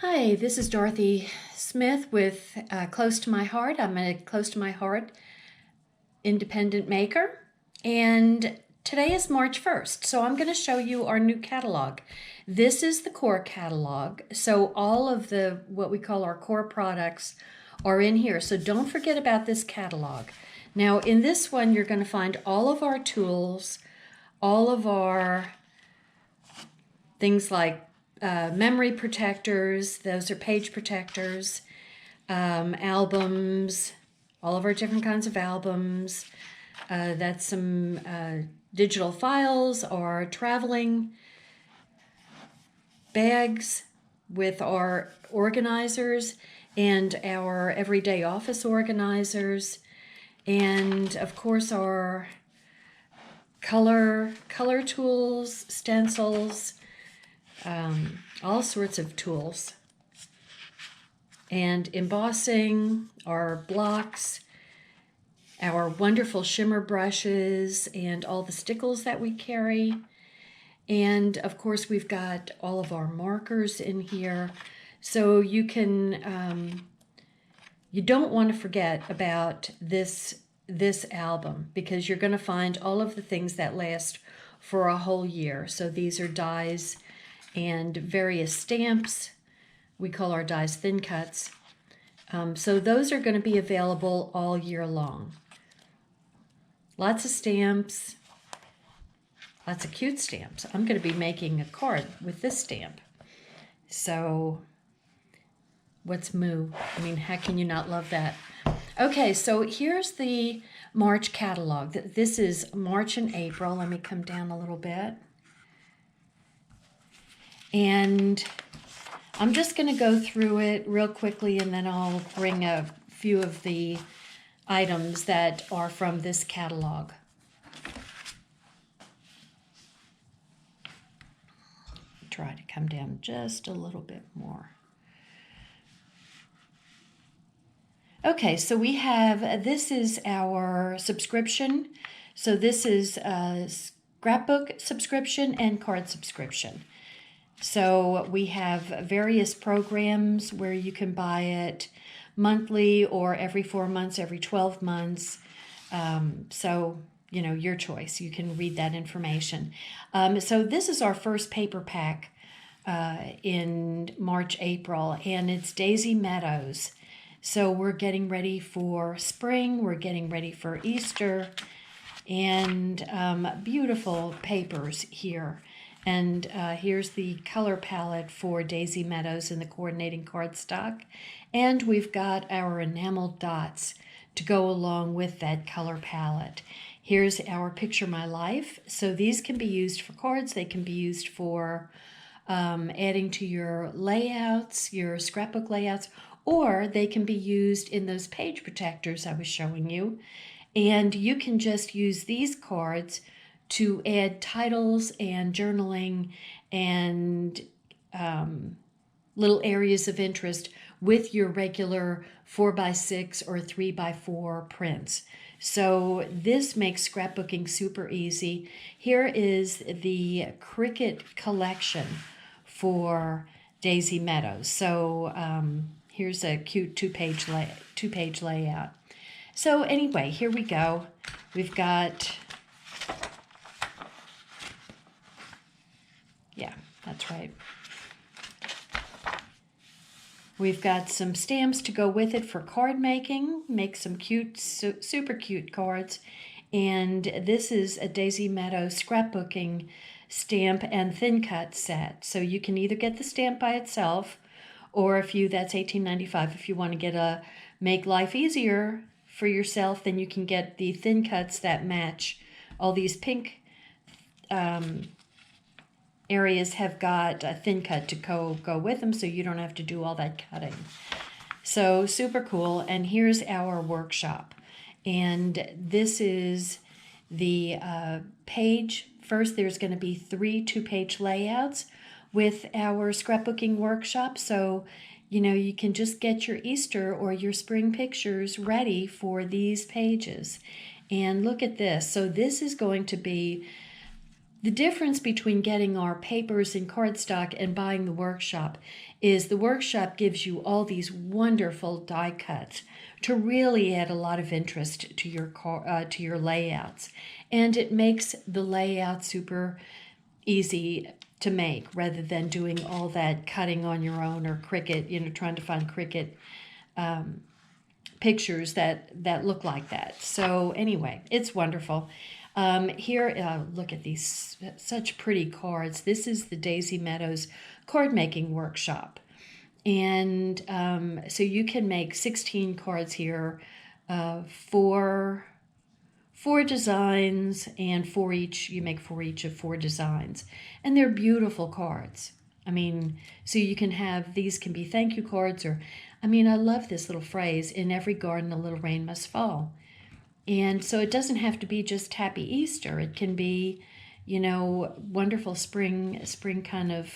Hi, this is Dorothy Smith with Close to My Heart. I'm a Close to My Heart independent maker, and today is March 1st, so I'm going to show you our new catalog. This is the core catalog, so all of the what we call our core products are in here, so don't forget about this catalog. Now in this one you're going to find all of our tools, all of our things like memory protectors, those are page protectors, albums, all of our different kinds of albums. That's some digital files or traveling bags with our organizers and our everyday office organizers, and of course our color tools, stencils, all sorts of tools, and embossing, our blocks, our wonderful shimmer brushes, and all the stickles that we carry. And of course we've got all of our markers in here, so you can you don't want to forget about this album, because you're going to find all of the things that last for a whole year. So these are dies and various stamps. We call our dies thin cuts. So those are going to be available all year long. Lots of stamps, lots of cute stamps. I'm going to be making a card with this stamp. So what's moo? I mean, how can you not love that? Okay, so here's the March catalog. This is March and April. Let me come down a little bit. And I'm just going to go through it real quickly, and then I'll bring a few of the items that are from this catalog. Try to come down just a little bit more. Okay, so we have, this is our subscription. So this is a scrapbook subscription and card subscription. So we have various programs where you can buy it monthly or every 4 months, every 12 months. So, you know, your choice. You can read that information. So this is our first paper pack in March, April, and it's Daisy Meadows. So we're getting ready for spring, we're getting ready for Easter, and beautiful papers here. And here's the color palette for Daisy Meadows in the coordinating cardstock. And we've got our enameled dots to go along with that color palette. Here's our Picture My Life. So these can be used for cards. They can be used for adding to your layouts, your scrapbook layouts, or they can be used in those page protectors I was showing you. And you can just use these cards to add titles and journaling and little areas of interest with your regular 4x6 or 3x4 prints. So this makes scrapbooking super easy. Here is the Cricut Collection for Daisy Meadows. So here's a cute two-page layout. So anyway, here we go. We've got, yeah, that's right. We've got some stamps to go with it for card making. Make some cute, super cute cards. And this is a Daisy Meadow scrapbooking stamp and thin cut set. So you can either get the stamp by itself, or if you, that's $18.95. If you want to get a make life easier for yourself, then you can get the thin cuts that match. All these pink areas have got a thin cut to go with them, so you don't have to do all that cutting. So super cool. And here's our workshop. And this is the page. First, there's going to be 3 two-page layouts with our scrapbooking workshop. So, you know, you can just get your Easter or your spring pictures ready for these pages. And look at this. So this is going to be The difference between getting our papers in cardstock and buying the workshop is the workshop gives you all these wonderful die cuts to really add a lot of interest to your layouts, and it makes the layout super easy to make rather than doing all that cutting on your own or Cricut, trying to find Cricut pictures that look like that. So anyway, it's wonderful. Here, look at these, such pretty cards. This is the Daisy Meadows card making workshop. And so you can make 16 cards here, four designs, and you make for each of 4 designs. And they're beautiful cards. I mean, so you can have, these can be thank you cards, or, I love this little phrase, in every garden a little rain must fall. And so it doesn't have to be just Happy Easter. It can be, wonderful spring kind of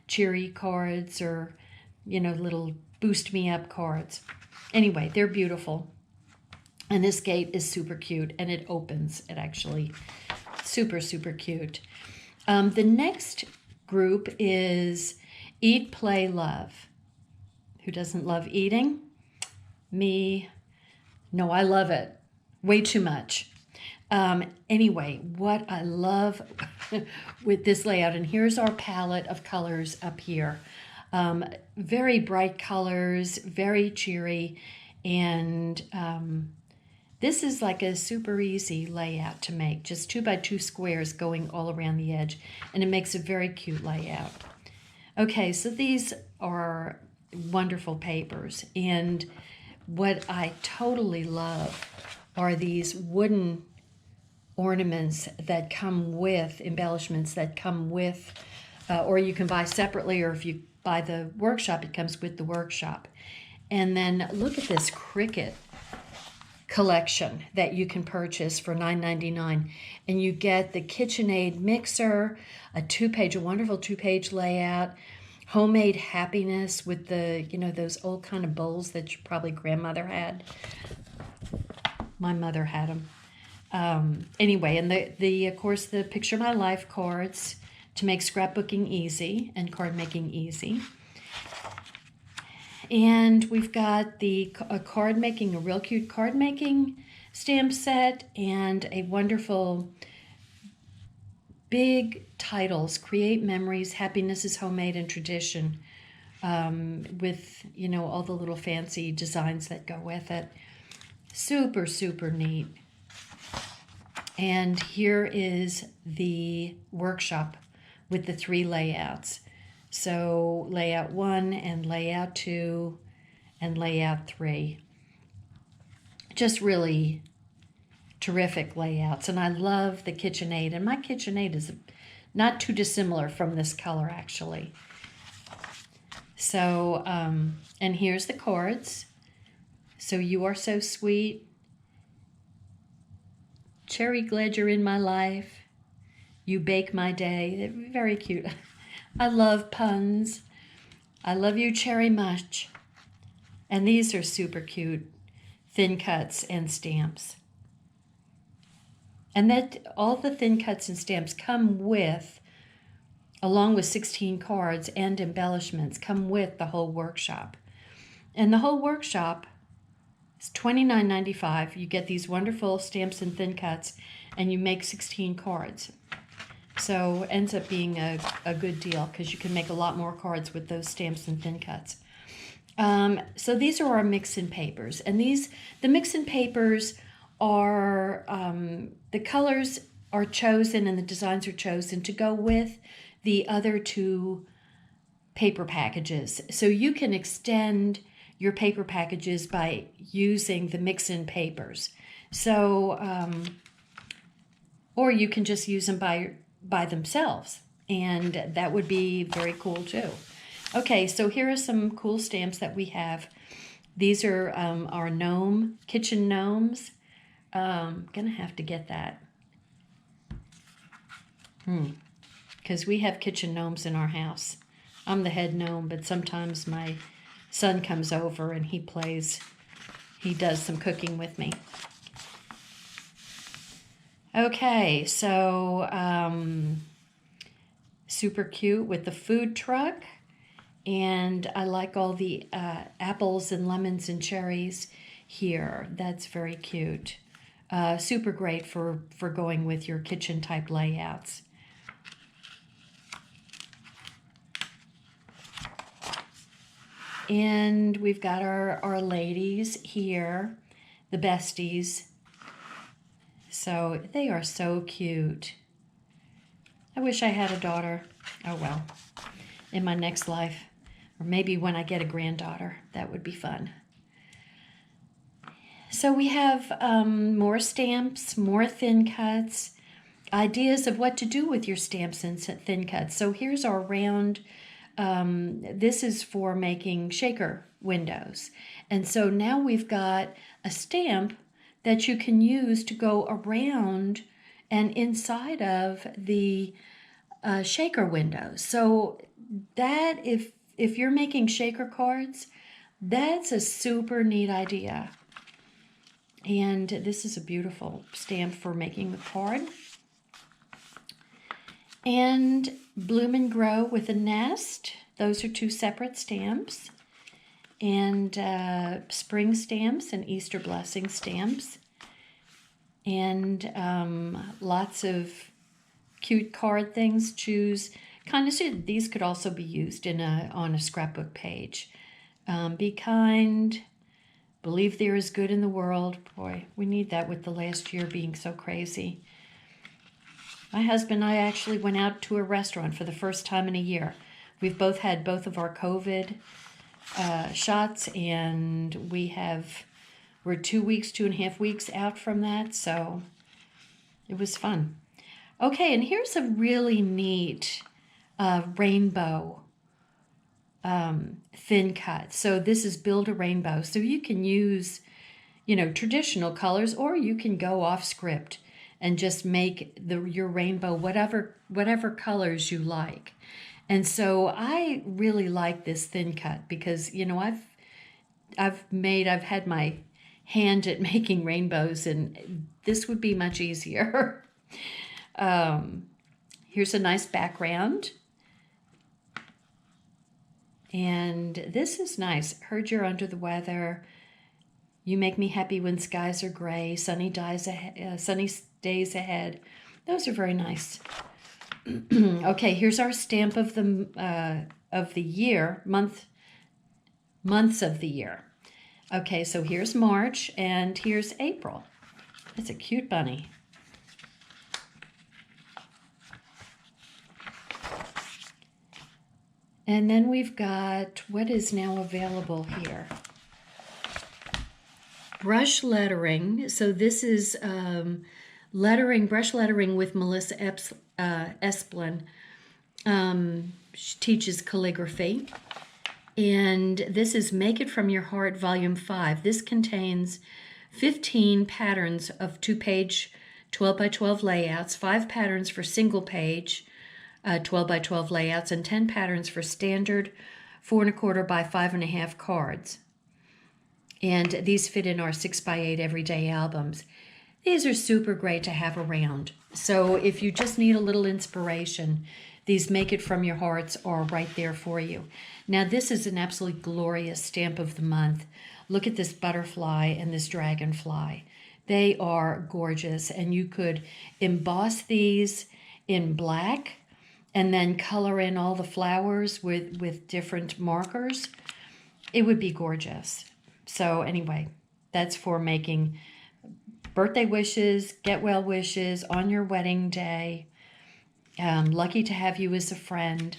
cheery cards, or, little boost me up cards. Anyway, they're beautiful. And this gate is super cute, and it opens. It actually, super, super cute. The next group is Eat, Play, Love. Who doesn't love eating? Me. No, I love it. Way too much. Anyway, what I love with this layout, and here's our palette of colors up here. Very bright colors, very cheery, and this is like a super easy layout to make. Just 2x2 squares going all around the edge, and it makes a very cute layout. Okay, so these are wonderful papers, and what I totally love are these wooden ornaments that come with, embellishments that come with, or you can buy separately, or if you buy the workshop, it comes with the workshop. And then look at this Cricut Collection that you can purchase for $9.99, and you get the KitchenAid mixer, a wonderful 2-page layout, homemade happiness with the, those old kind of bowls that your probably grandmother had. My mother had them. Anyway, and of course, the Picture My Life cards to make scrapbooking easy and card making easy. And we've got a real cute card making stamp set, and a wonderful big titles, Create Memories, Happiness is Homemade and Tradition, with, all the little fancy designs that go with it. Super, super neat. And here is the workshop with the 3 layouts. So layout 1 and layout 2 and layout 3. Just really terrific layouts. And I love the KitchenAid. And my KitchenAid is not too dissimilar from this color, actually. So, and here's the cards. So You Are So Sweet. Cherry, glad you're in my life. You bake my day. They're very cute. I love puns. I love you, Cherry, much. And these are super cute, thin cuts and stamps. And that all the thin cuts and stamps come with, along with 16 cards and embellishments, come with the whole workshop. And the whole workshop, it's $29.95. You get these wonderful stamps and thin cuts, and you make 16 cards. So it ends up being a good deal, because you can make a lot more cards with those stamps and thin cuts. So these are our mix-in papers. And the mix-in papers are, the colors are chosen and the designs are chosen to go with the other 2 paper packages. So you can extend your paper packages by using the mix-in papers. So, or you can just use them by themselves, and that would be very cool too. Okay, so here are some cool stamps that we have. These are our kitchen gnomes. Gonna have to get that. Because we have kitchen gnomes in our house. I'm the head gnome, but sometimes my son comes over and he does some cooking with me. Okay, so super cute with the food truck. And I like all the apples and lemons and cherries here. That's very cute. Super great for going with your kitchen type layouts. And we've got our ladies here, the besties. So they are so cute. I wish I had a daughter. Oh well, in my next life. Or maybe when I get a granddaughter, that would be fun. So we have more stamps, more thin cuts, ideas of what to do with your stamps and thin cuts. So here's our round. This is for making shaker windows. And so now we've got a stamp that you can use to go around and inside of the shaker windows. So that if you're making shaker cards, that's a super neat idea. And this is a beautiful stamp for making the card. And Bloom and Grow with a Nest. Those are two separate stamps. And spring stamps and Easter blessing stamps. And lots of cute card things. Choose kind of, these could also be used on a scrapbook page. Be kind. Believe there is good in the world. Boy, we need that with the last year being so crazy. My husband and I actually went out to a restaurant for the first time in a year. We've both had both of our COVID shots, and we're 2.5 weeks out from that, so it was fun. Okay, and here's a really neat rainbow thin cut. So this is Build a Rainbow. So you can use, traditional colors, or you can go off script and just make your rainbow whatever colors you like. And so I really like this thin cut because, I've had my hand at making rainbows, and this would be much easier. Here's a nice background. And this is nice. Heard you're under the weather. You make me happy when skies are gray. Sunny days ahead. Those are very nice. Okay, here's our stamp of the year, months of the year. Okay, so here's March and here's April. It's a cute bunny. And then we've got what is now available here. Brush lettering. So this is brush lettering with Melissa Esplin. She teaches calligraphy. And this is Make It From Your Heart, Volume 5. This contains 15 patterns of 2-page 12 by 12 layouts, 5 patterns for single page 12 by 12 layouts, and 10 patterns for standard 4 1/4 by 5 1/2 cards. And these fit in our 6 by 8 everyday albums. These are super great to have around. So if you just need a little inspiration, these Make It From Your Hearts are right there for you. Now this is an absolutely glorious stamp of the month. Look at this butterfly and this dragonfly. They are gorgeous, and you could emboss these in black and then color in all the flowers with different markers. It would be gorgeous. So anyway, that's for making birthday wishes, get well wishes on your wedding day. Lucky to have you as a friend.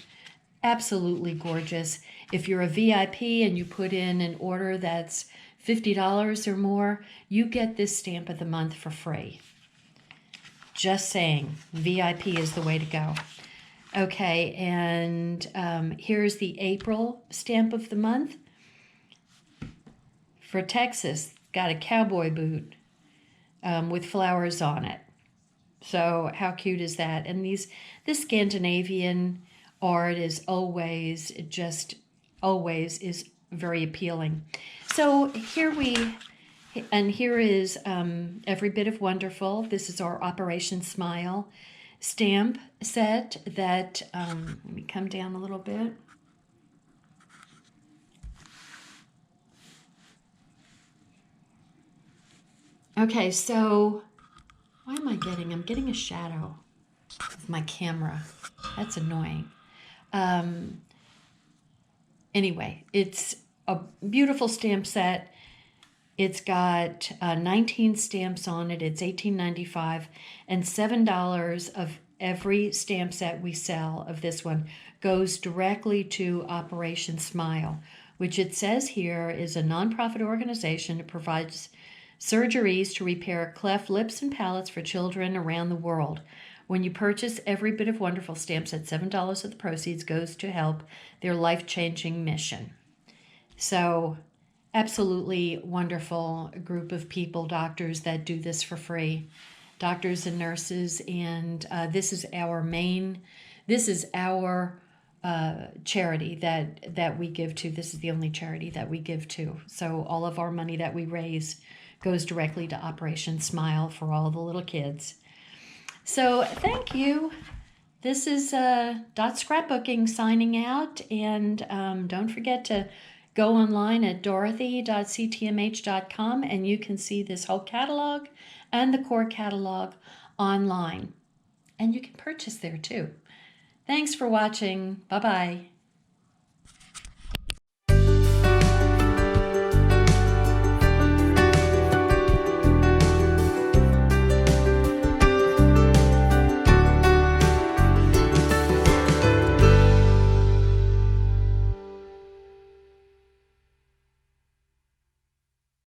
Absolutely gorgeous. If you're a VIP and you put in an order that's $50 or more, you get this stamp of the month for free. Just saying, VIP is the way to go. Okay, and here's the April stamp of the month. For Texas, got a cowboy boot with flowers on it. So how cute is that? And this Scandinavian art is always is very appealing. So here we And here is Every Bit of Wonderful. This is our Operation Smile stamp set that, let me come down a little bit. Okay, so what am I getting? I'm getting a shadow of my camera. That's annoying. Anyway, it's a beautiful stamp set. It's got 19 stamps on it. It's $18.95, and $7 of every stamp set we sell of this one goes directly to Operation Smile, which it says here is a nonprofit organization that provides surgeries to repair cleft lips and palates for children around the world. When you purchase Every Bit of Wonderful stamps at $7 of the proceeds goes to help their life-changing mission. So absolutely wonderful group of people, doctors that do this for free, doctors and nurses, and this is our charity that we give to. This is the only charity that we give to. So all of our money that we raise goes directly to Operation Smile for all the little kids. So thank you. This is Dot Scrapbooking signing out, and don't forget to go online at dorothy.ctmh.com, and you can see this whole catalog and the core catalog online. And you can purchase there too. Thanks for watching. Bye-bye.